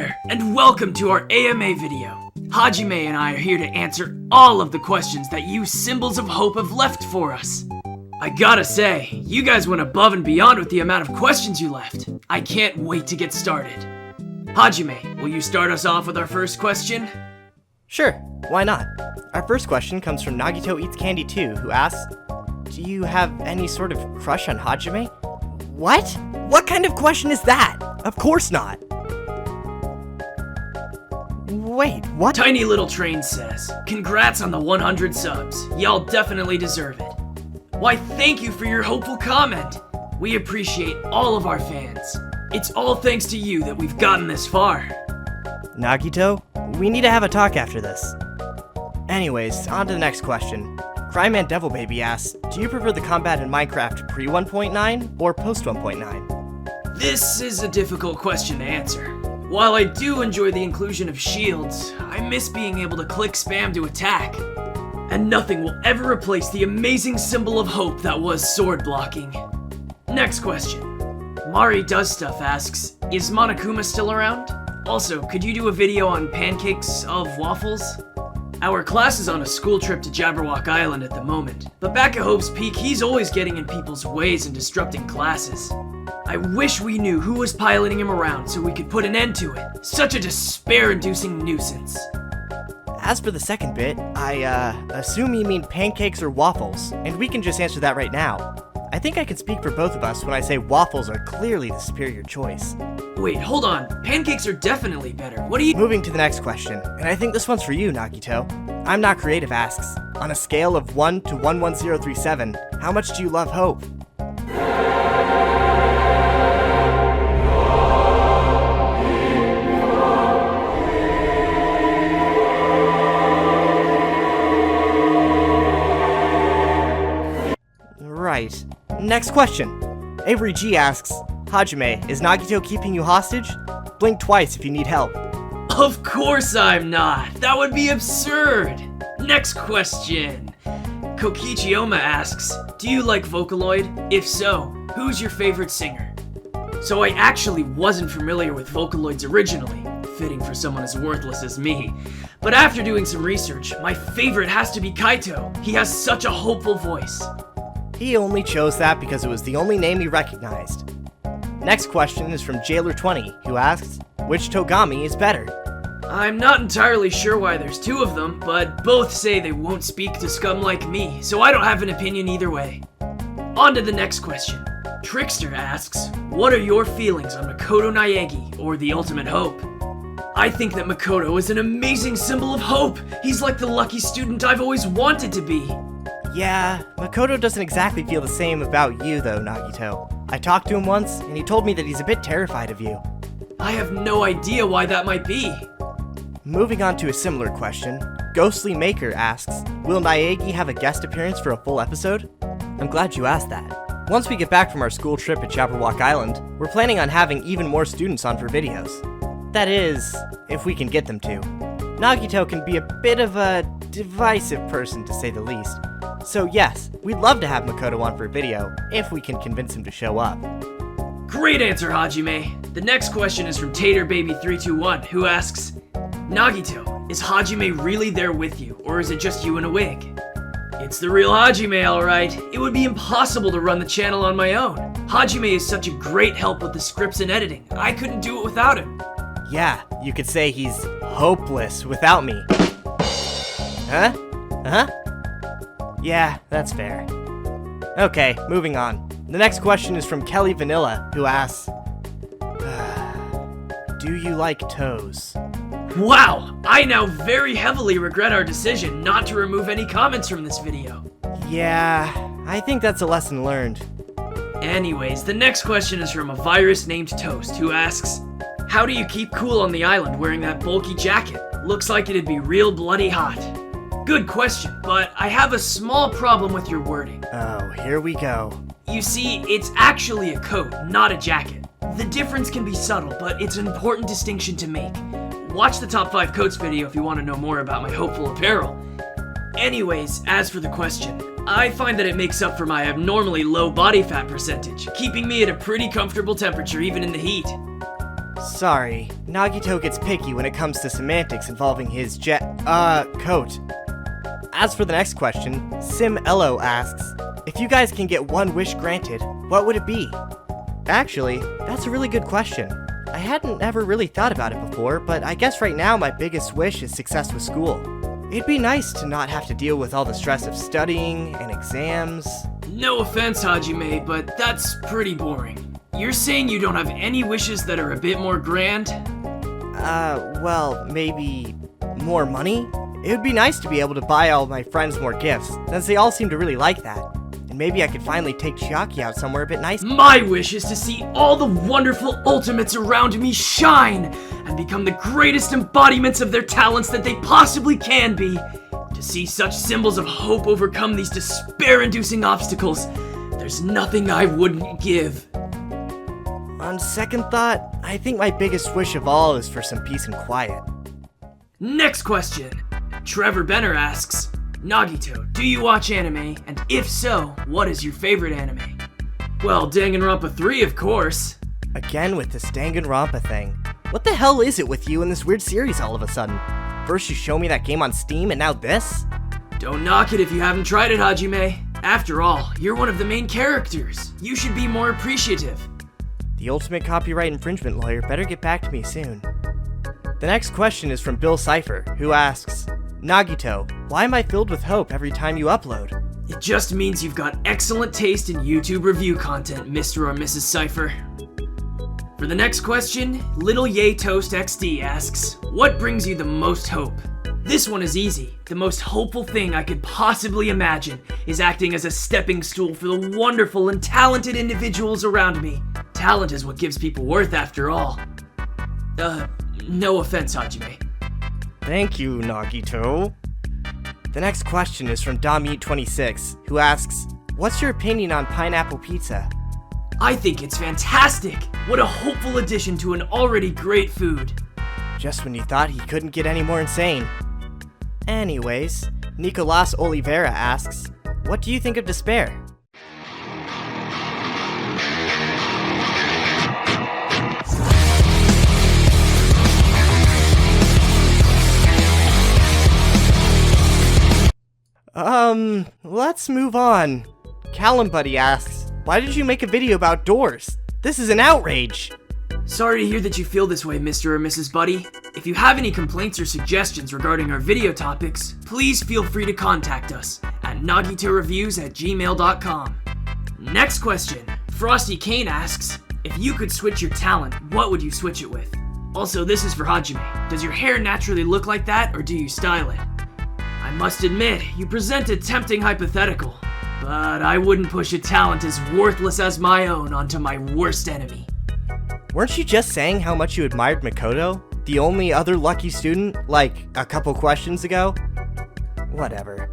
there, and welcome to our AMA video. Hajime and I are here to answer all of the questions that you symbols of hope have left for us. I gotta say, you guys went above and beyond with the amount of questions you left. I can't wait to get started. Hajime, will you start us off with our first question? Sure, why not? Our first question comes from Nagito Eats Candy 2, who asks, do you have any sort of crush on Hajime? What? What kind of question is that? Of course not. Wait, what? Tiny Little Train says, congrats on the 100 subs. Y'all definitely deserve it. Why, thank you for your hopeful comment. We appreciate all of our fans. It's all thanks to you that we've gotten this far. Nagito, we need to have a talk after this. Anyways, on to the next question. Cryman Devil Baby asks, do you prefer the combat in Minecraft pre 1.9 or post 1.9? This is a difficult question to answer. While I do enjoy the inclusion of shields, I miss being able to click spam to attack. And nothing will ever replace the amazing symbol of hope that was sword blocking. Next question. Mari Does Stuff asks, is Monokuma still around? Also, could you do a video on pancakes of waffles? Our class is on a school trip to Jabberwock Island at the moment, but back at Hope's Peak, he's always getting in people's ways and disrupting classes. I wish we knew who was piloting him around so we could put an end to it. Such a despair-inducing nuisance. As for the second bit, I assume you mean pancakes or waffles, and we can just answer that right now. I think I can speak for both of us when I say waffles are clearly the superior choice. Wait, hold on. Pancakes are definitely better. What are you— Moving to the next question, and I think this one's for you, Nagito. I'm Not Creative asks, on a scale of 1 to 11037, how much do you love Hope? Right. Next question. Avery G asks, Hajime, is Nagito keeping you hostage? Blink twice if you need help. Of course I'm not. That would be absurd. Next question. Kokichioma asks, do you like Vocaloid? If so, who's your favorite singer? So I actually wasn't familiar with Vocaloids originally, fitting for someone as worthless as me. But after doing some research, my favorite has to be Kaito. He has such a hopeful voice. He only chose that because it was the only name he recognized. Next question is from Jailer20, who asks, which Togami is better? I'm not entirely sure why there's two of them, but both say they won't speak to scum like me, so I don't have an opinion either way. On to the next question. Trickster asks, what are your feelings on Makoto Naegi, or the Ultimate Hope? I think that Makoto is an amazing symbol of hope. He's like the lucky student I've always wanted to be. Yeah, Makoto doesn't exactly feel the same about you though, Nagito. I talked to him once, and he told me that he's a bit terrified of you. I have no idea why that might be. Moving on to a similar question, Ghostly Maker asks, will Naegi have a guest appearance for a full episode? I'm glad you asked that. Once we get back from our school trip at Jabberwock Island, we're planning on having even more students on for videos. That is, if we can get them to. Nagito can be a bit of a divisive person to say the least. So yes, we'd love to have Makoto on for a video, if we can convince him to show up. Great answer, Hajime. The next question is from TaterBaby321, who asks, Nagito, is Hajime really there with you, or is it just you in a wig? It's the real Hajime, alright. It would be impossible to run the channel on my own. Hajime is such a great help with the scripts and editing. I couldn't do it without him. Yeah, you could say he's hopeless without me. Huh? Huh? Yeah, that's fair. Okay, moving on. The next question is from Kelly Vanilla, who asks, do you like toes? Wow! I now very heavily regret our decision not to remove any comments from this video. Yeah, I think that's a lesson learned. Anyways, the next question is from a virus named Toast, who asks, how do you keep cool on the island wearing that bulky jacket? Looks like it'd be real bloody hot. Good question, but I have a small problem with your wording. Oh, here we go. You see, it's actually a coat, not a jacket. The difference can be subtle, but it's an important distinction to make. Watch the top 5 coats video if you want to know more about my hopeful apparel. Anyways, as for the question, I find that it makes up for my abnormally low body fat percentage, keeping me at a pretty comfortable temperature even in the heat. Sorry, Nagito gets picky when it comes to semantics involving his coat. As for the next question, Sim Elo asks, if you guys can get one wish granted, what would it be? Actually, that's a really good question. I hadn't ever really thought about it before, but I guess right now my biggest wish is success with school. It'd be nice to not have to deal with all the stress of studying and exams. No offense, Hajime, but that's pretty boring. You're saying you don't have any wishes that are a bit more grand? Well, maybe more money? It would be nice to be able to buy all my friends more gifts, since they all seem to really like that. And maybe I could finally take Chiaki out somewhere a bit nicer. My wish is to see all the wonderful ultimates around me shine and become the greatest embodiments of their talents that they possibly can be. To see such symbols of hope overcome these despair-inducing obstacles, there's nothing I wouldn't give. On second thought, I think my biggest wish of all is for some peace and quiet. Next question. Trevor Benner asks, Nagito, do you watch anime? And if so, what is your favorite anime? Well, Danganronpa 3, of course. Again with this Danganronpa thing. What the hell is it with you in this weird series all of a sudden? First you show me that game on Steam, and now this? Don't knock it if you haven't tried it, Hajime. After all, you're one of the main characters. You should be more appreciative. The ultimate copyright infringement lawyer better get back to me soon. The next question is from Bill Cipher, who asks, Nagito, why am I filled with hope every time you upload? It just means you've got excellent taste in YouTube review content, Mr. or Mrs. Cipher. For the next question, Little Yay Toast XD asks, what brings you the most hope? This one is easy. The most hopeful thing I could possibly imagine is acting as a stepping stool for the wonderful and talented individuals around me. Talent is what gives people worth after all. No offense, Hajime. Thank you, Nagito. The next question is from DomEat26, who asks, what's your opinion on pineapple pizza? I think it's fantastic! What a hopeful addition to an already great food. Just when you thought he couldn't get any more insane. Anyways, Nicolas Oliveira asks, what do you think of despair? Let's move on. Callum Buddy asks, why did you make a video about doors? This is an outrage! Sorry to hear that you feel this way, Mr. or Mrs. Buddy. If you have any complaints or suggestions regarding our video topics, please feel free to contact us at nagitoreviews@gmail.com. Next question. Frosty Kane asks, if you could switch your talent, what would you switch it with? Also, this is for Hajime. Does your hair naturally look like that, or do you style it? I must admit, you present a tempting hypothetical, but I wouldn't push a talent as worthless as my own onto my worst enemy. Weren't you just saying how much you admired Makoto, the only other lucky student, like a couple questions ago? Whatever.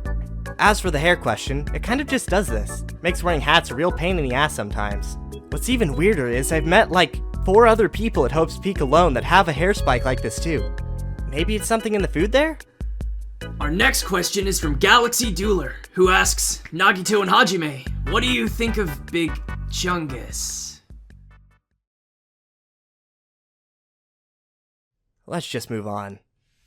As for the hair question, it kind of just does this. Makes wearing hats a real pain in the ass sometimes. What's even weirder is I've met like 4 other people at Hope's Peak alone that have a hair spike like this too. Maybe it's something in the food there? Our next question is from Galaxy Dueler, who asks, Nagito and Hajime, what do you think of Big Chungus? Let's just move on.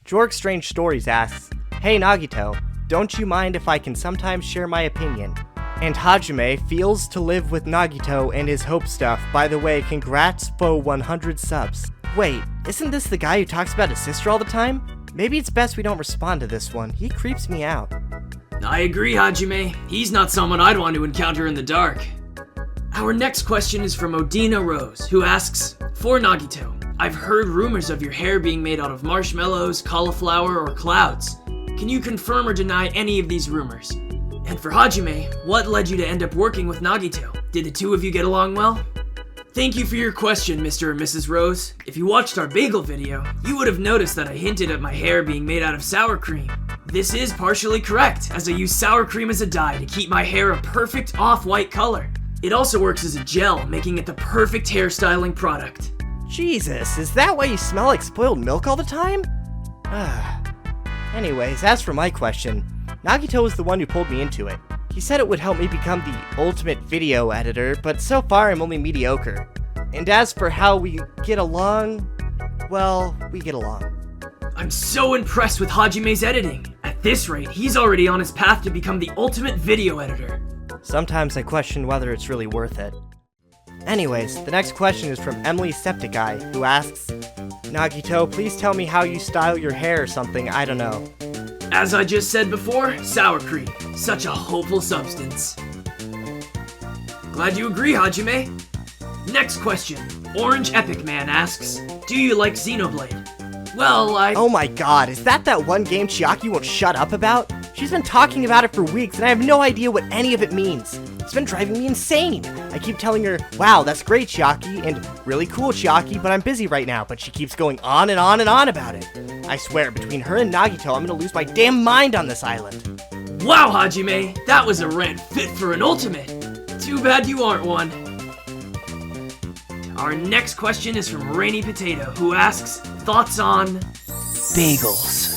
Jorg Strange Stories asks, hey Nagito, don't you mind if I can sometimes share my opinion? And Hajime feels to live with Nagito and his hope stuff. By the way, congrats for 100 subs. Wait, isn't this the guy who talks about his sister all the time? Maybe it's best we don't respond to this one. He creeps me out. I agree, Hajime. He's not someone I'd want to encounter in the dark. Our next question is from Odina Rose, who asks, for Nagito, I've heard rumors of your hair being made out of marshmallows, cauliflower, or clouds. Can you confirm or deny any of these rumors? And for Hajime, what led you to end up working with Nagito? Did the two of you get along well? Thank you for your question, Mr. or Mrs. Rose. If you watched our bagel video, you would have noticed that I hinted at my hair being made out of sour cream. This is partially correct, as I use sour cream as a dye to keep my hair a perfect off-white color. It also works as a gel, making it the perfect hairstyling product. Jesus, is that why you smell like spoiled milk all the time? Anyways, as for my question, Nagito was the one who pulled me into it. He said it would help me become the ultimate video editor, but so far I'm only mediocre. And as for how we get along, well, we get along. I'm so impressed with Hajime's editing. At this rate, he's already on his path to become the ultimate video editor. Sometimes I question whether it's really worth it. Anyways, the next question is from Emily Septic Eye, who asks, Nagito, please tell me how you style your hair or something, I don't know. As I just said before, sour cream. Such a hopeful substance. Glad you agree, Hajime. Next question. Orange Epic Man asks, do you like Xenoblade? Well, Oh my god, is that one game Chiaki won't shut up about? She's been talking about it for weeks and I have no idea what any of it means. It's been driving me insane. I keep telling her, wow, that's great, Chiaki, and really cool, Chiaki, but I'm busy right now, but she keeps going on and on and on about it. I swear, between her and Nagito, I'm gonna lose my damn mind on this island. Wow, Hajime, that was a rant fit for an ultimate. Too bad you aren't one. Our next question is from Rainy Potato, who asks, thoughts on bagels?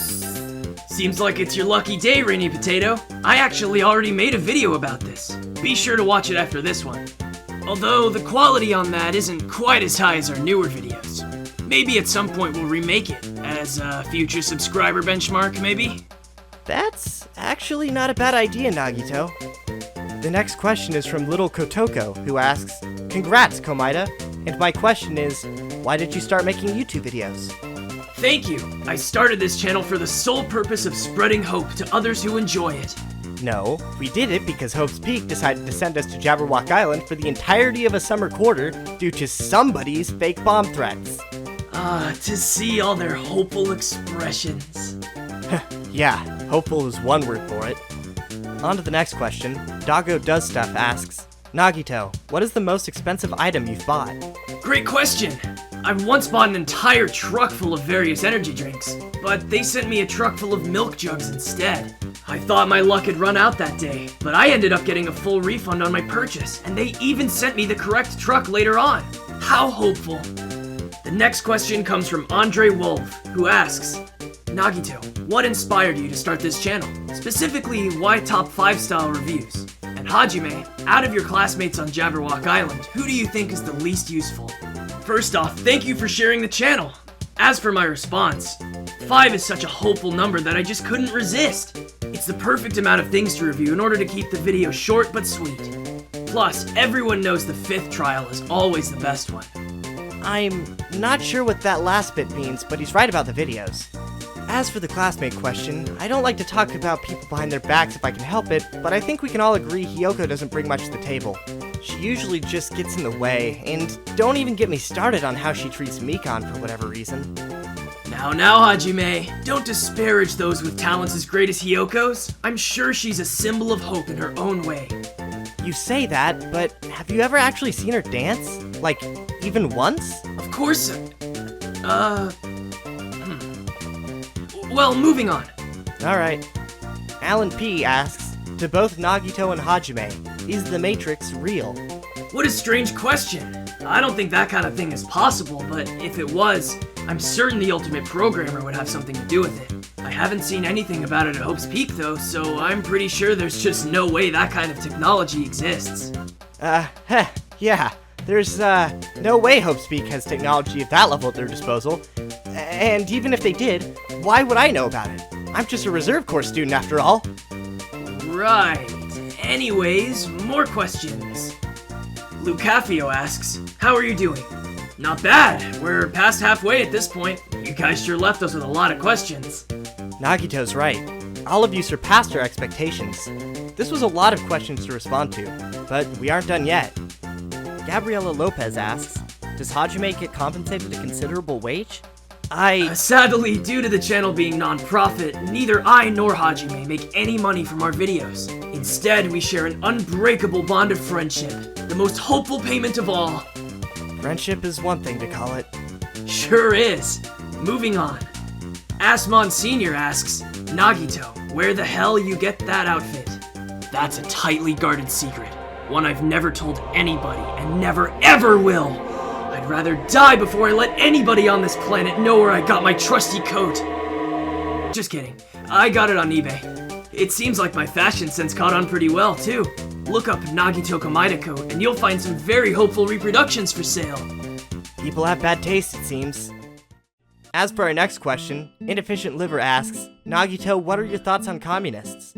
Seems like it's your lucky day, Rainy Potato. I actually already made a video about this. Be sure to watch it after this one. Although the quality on that isn't quite as high as our newer videos. Maybe at some point we'll remake it, as a future subscriber benchmark, maybe? That's actually not a bad idea, Nagito. The next question is from Little Kotoko, who asks, congrats, Komaeda. And my question is, why did you start making YouTube videos? Thank you. I started this channel for the sole purpose of spreading hope to others who enjoy it. No, we did it because Hope's Peak decided to send us to Jabberwock Island for the entirety of a summer quarter due to somebody's fake bomb threats. To see all their hopeful expressions. Yeah, hopeful is one word for it. On to the next question. Doggo Does Stuff asks, Nagito, what is the most expensive item you've bought? Great question. I once bought an entire truck full of various energy drinks, but they sent me a truck full of milk jugs instead. I thought my luck had run out that day, but I ended up getting a full refund on my purchase, and they even sent me the correct truck later on. How hopeful. The next question comes from Andre Wolf, who asks, Nagito, what inspired you to start this channel? Specifically, why top 5 style reviews? And Hajime, out of your classmates on Jabberwock Island, who do you think is the least useful? First off, thank you for sharing the channel. As for my response, 5 is such a hopeful number that I just couldn't resist. It's the perfect amount of things to review in order to keep the video short but sweet. Plus, everyone knows the 5th trial is always the best one. I'm not sure what that last bit means, but he's right about the videos. As for the classmate question, I don't like to talk about people behind their backs if I can help it, but I think we can all agree Hiyoko doesn't bring much to the table. She usually just gets in the way, and don't even get me started on how she treats Mikan for whatever reason. Now, Hajime, don't disparage those with talents as great as Hiyoko's. I'm sure she's a symbol of hope in her own way. You say that, but have you ever actually seen her dance? Like, even once? Of course, Well, moving on. Alright. Alan P. asks, to both Nagito and Hajime, is the Matrix real? What a strange question. I don't think that kind of thing is possible, but if it was, I'm certain the Ultimate Programmer would have something to do with it. I haven't seen anything about it at Hope's Peak though, so I'm pretty sure there's just no way that kind of technology exists. Yeah. There's, no way Hope's Peak has technology of that level at their disposal. And even if they did, why would I know about it? I'm just a reserve corps student after all. Right. Anyways, more questions. Lucafio asks, how are you doing? Not bad. We're past halfway at this point. You guys sure left us with a lot of questions. Nagito's right. All of you surpassed our expectations. This was a lot of questions to respond to, but we aren't done yet. Gabriela Lopez asks, does Hajime get compensated a considerable wage? Sadly, due to the channel being non-profit, neither I nor Hajime make any money from our videos. Instead, we share an unbreakable bond of friendship, the most hopeful payment of all. Friendship is one thing to call it. Sure is. Moving on. Asmon Sr. asks, Nagito, where the hell you get that outfit? That's a tightly guarded secret, one I've never told anybody and never ever will. I'd rather die before I let anybody on this planet know where I got my trusty coat. Just kidding. I got it on eBay. It seems like my fashion sense caught on pretty well, too. Look up Nagito Komaidako and you'll find some very hopeful reproductions for sale. People have bad taste, it seems. As for our next question, Inefficient Liver asks, Nagito, what are your thoughts on communists?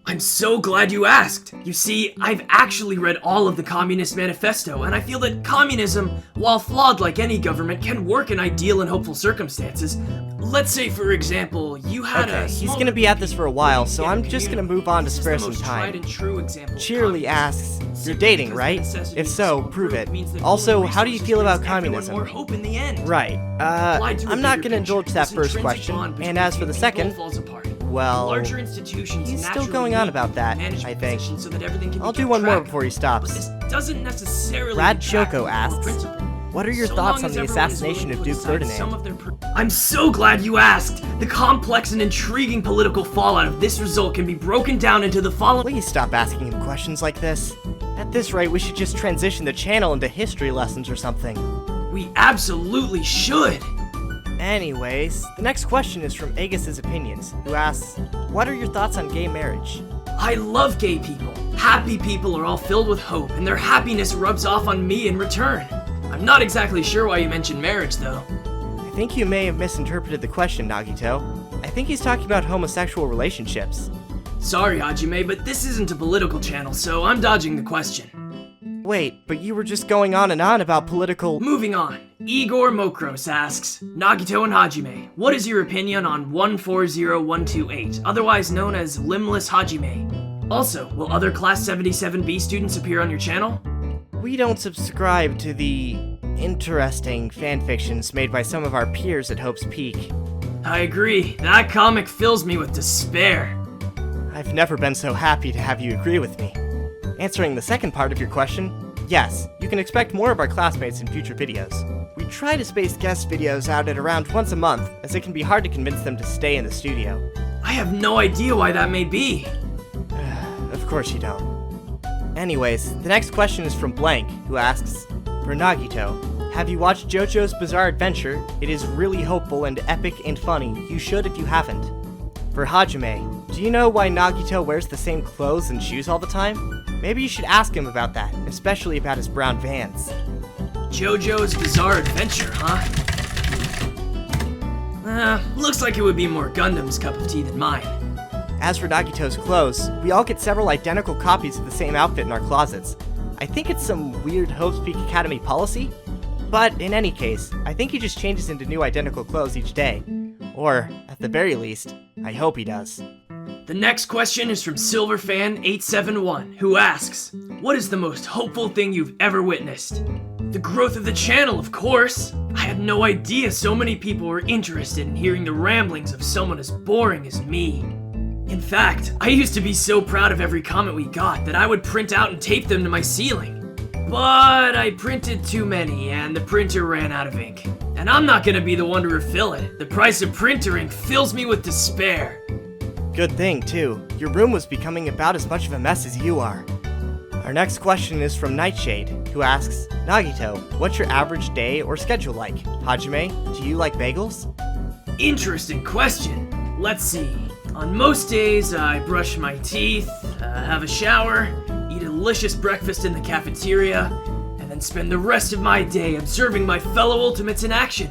I'm so glad you asked. You see, I've actually read all of the Communist Manifesto, and I feel that communism, while flawed like any government, can work in ideal and hopeful circumstances. Let's say, for example, you had a he's gonna be at this for a while, so I'm just gonna move on to spare some time. Cheerily asks, you're dating, right? If so, prove it. Also, how do you feel about communism? Right, I'm not gonna indulge that first question, and as for the second, well, he's still going on about that, I think. I'll do one more before he stops. Brad Choco asks, what are your thoughts on the assassination of Duke Ferdinand? I'm so glad you asked! The complex and intriguing political fallout of this result can be broken down into the following— Please stop asking him questions like this. At this rate, we should just transition the channel into history lessons or something. We absolutely should! Anyways, the next question is from Agus's Opinions, who asks, what are your thoughts on gay marriage? I love gay people. Happy people are all filled with hope, and their happiness rubs off on me in return. I'm not exactly sure why you mentioned marriage, though. I think you may have misinterpreted the question, Nagito. I think he's talking about homosexual relationships. Sorry, Hajime, but this isn't a political channel, so I'm dodging the question. Wait, but you were just going on and on about political— Moving on. Igor Mokros asks, Nagito and Hajime, what is your opinion on 140128, otherwise known as Limbless Hajime? Also, will other Class 77B students appear on your channel? We don't subscribe to the interesting fanfictions made by some of our peers at Hope's Peak. I agree. That comic fills me with despair. I've never been so happy to have you agree with me. Answering the second part of your question, yes, you can expect more of our classmates in future videos. We try to space guest videos out at around once a month, as it can be hard to convince them to stay in the studio. I have no idea why that may be. Of course you don't. Anyways, the next question is from Blank, who asks, for Nagito, have you watched JoJo's Bizarre Adventure? It is really hopeful and epic and funny. You should if you haven't. For Hajime, do you know why Nagito wears the same clothes and shoes all the time? Maybe you should ask him about that, especially about his brown Vans. JoJo's Bizarre Adventure, huh? Looks like it would be more Gundam's cup of tea than mine. As for Nagito's clothes, we all get several identical copies of the same outfit in our closets. I think it's some weird Hope's Peak Academy policy? But in any case, I think he just changes into new identical clothes each day. Or, at the very least, I hope he does. The next question is from SilverFan871, who asks, what is the most hopeful thing you've ever witnessed? The growth of the channel, of course! I had no idea so many people were interested in hearing the ramblings of someone as boring as me. In fact, I used to be so proud of every comment we got that I would print out and tape them to my ceiling. But I printed too many and the printer ran out of ink. And I'm not gonna be the one to refill it. The price of printer ink fills me with despair. Good thing, too. Your room was becoming about as much of a mess as you are. Our next question is from Nightshade, who asks, Nagito, what's your average day or schedule like? Hajime, do you like bagels? Interesting question. Let's see. On most days, I brush my teeth, have a shower, eat a delicious breakfast in the cafeteria, and then spend the rest of my day observing my fellow Ultimates in action.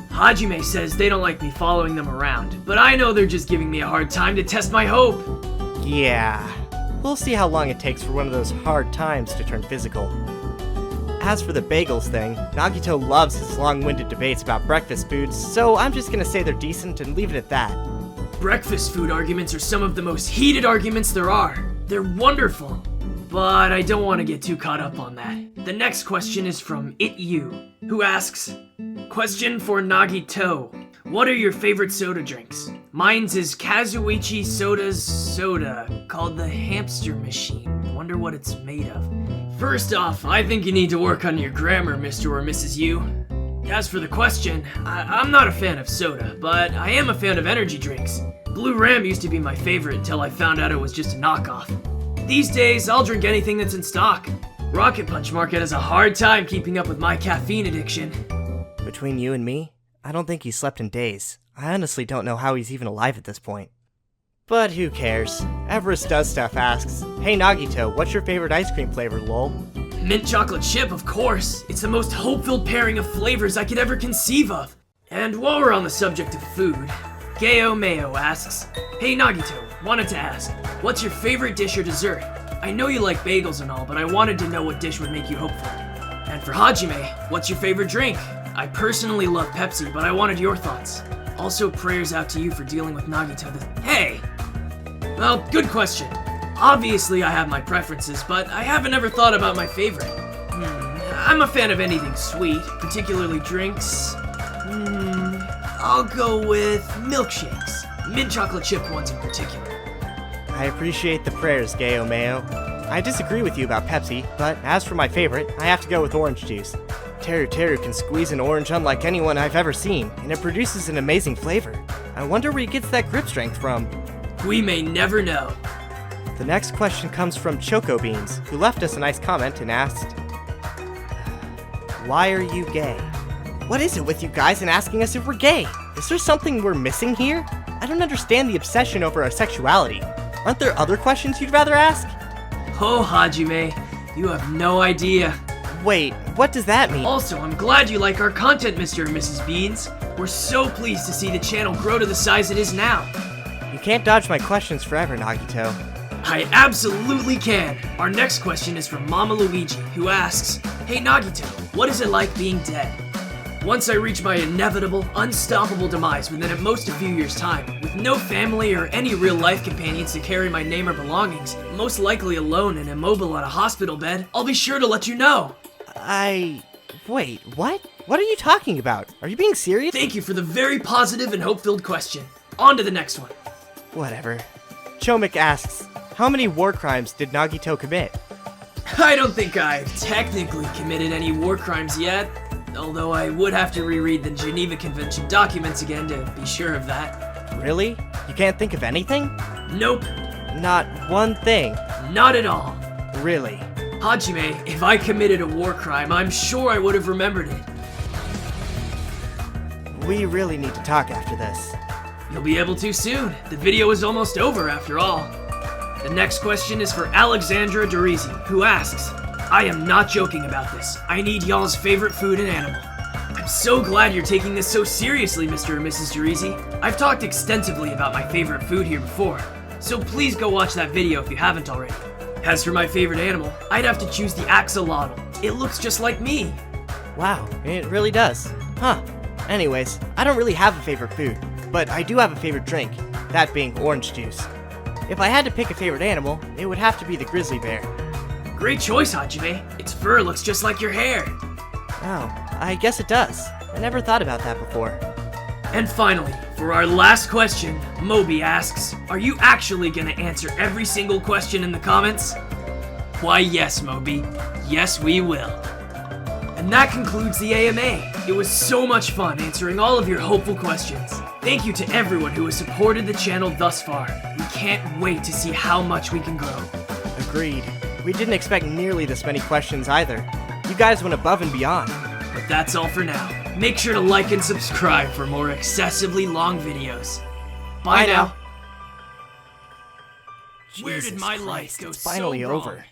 Hajime says they don't like me following them around, but I know they're just giving me a hard time to test my hope. Yeah, we'll see how long it takes for one of those hard times to turn physical. As for the bagels thing, Nagito loves his long-winded debates about breakfast foods, so I'm just gonna say they're decent and leave it at that. Breakfast food arguments are some of the most heated arguments there are. They're wonderful, but I don't want to get too caught up on that. The next question is from ItYou, who asks, question for Nagito. What are your favorite soda drinks? Mine's is Kazuichi Soda's soda, called the Hamster Machine. Wonder what it's made of. First off, I think you need to work on your grammar, Mr. or Mrs. Yu. As for the question, I'm not a fan of soda, but I am a fan of energy drinks. Blue Ram used to be my favorite until I found out it was just a knockoff. These days, I'll drink anything that's in stock. Rocket Punch Market has a hard time keeping up with my caffeine addiction. Between you and me, I don't think he's slept in days. I honestly don't know how he's even alive at this point. But who cares? Everest Does Stuff asks, hey Nagito, what's your favorite ice cream flavor, lol? Mint chocolate chip, of course. It's the most hope-filled pairing of flavors I could ever conceive of. And while we're on the subject of food, Gayo Mayo asks, hey Nagito, wanted to ask, what's your favorite dish or dessert? I know you like bagels and all, but I wanted to know what dish would make you hopeful. And for Hajime, what's your favorite drink? I personally love Pepsi, but I wanted your thoughts. Also, prayers out to you for dealing with Nagito Hey! Well, good question. Obviously, I have my preferences, but I haven't ever thought about my favorite. I'm a fan of anything sweet, particularly drinks. I'll go with milkshakes. Mint chocolate chip ones in particular. I appreciate the prayers, Gayo Mayo. I disagree with you about Pepsi, but as for my favorite, I have to go with orange juice. Teru Teru can squeeze an orange unlike anyone I've ever seen, and it produces an amazing flavor. I wonder where he gets that grip strength from. We may never know. The next question comes from Choco Beans, who left us a nice comment and asked, why are you gay? What is it with you guys and asking us if we're gay? Is there something we're missing here? I don't understand the obsession over our sexuality. Aren't there other questions you'd rather ask? Oh, Hajime, you have no idea. Wait, what does that mean? Also, I'm glad you like our content, Mr. and Mrs. Beans. We're so pleased to see the channel grow to the size it is now. You can't dodge my questions forever, Nagito. I absolutely can. Our next question is from Mama Luigi, who asks, hey Nagito, what is it like being dead? Once I reach my inevitable, unstoppable demise within at most a few years' time, with no family or any real-life companions to carry my name or belongings, most likely alone and immobile on a hospital bed, I'll be sure to let you know. Wait, what? What are you talking about? Are you being serious? Thank you for the very positive and hope-filled question. On to the next one. Whatever. Chomik asks, how many war crimes did Nagito commit? I don't think I've technically committed any war crimes yet, although I would have to reread the Geneva Convention documents again to be sure of that. Really? You can't think of anything? Nope. Not one thing? Not at all. Really? Hajime, if I committed a war crime, I'm sure I would have remembered it. We really need to talk after this. You'll be able to soon. The video is almost over after all. The next question is for Alexandra Dorisi, who asks, I am not joking about this. I need y'all's favorite food and animal. I'm so glad you're taking this so seriously, Mr. and Mrs. Dorisi. I've talked extensively about my favorite food here before, so please go watch that video if you haven't already. As for my favorite animal, I'd have to choose the axolotl. It looks just like me. Wow, it really does. Huh. Anyways, I don't really have a favorite food, but I do have a favorite drink, that being orange juice. If I had to pick a favorite animal, it would have to be the grizzly bear. Great choice, Hajime. Its fur looks just like your hair. Oh, I guess it does. I never thought about that before. And finally, for our last question, Moby asks, are you actually gonna answer every single question in the comments? Why yes, Moby. Yes, we will. And that concludes the AMA. It was so much fun answering all of your hopeful questions. Thank you to everyone who has supported the channel thus far. We can't wait to see how much we can grow. Agreed. We didn't expect nearly this many questions either. You guys went above and beyond. But that's all for now. Make sure to like and subscribe for more excessively long videos. Bye now. Where did my life go so wrong? Finally over.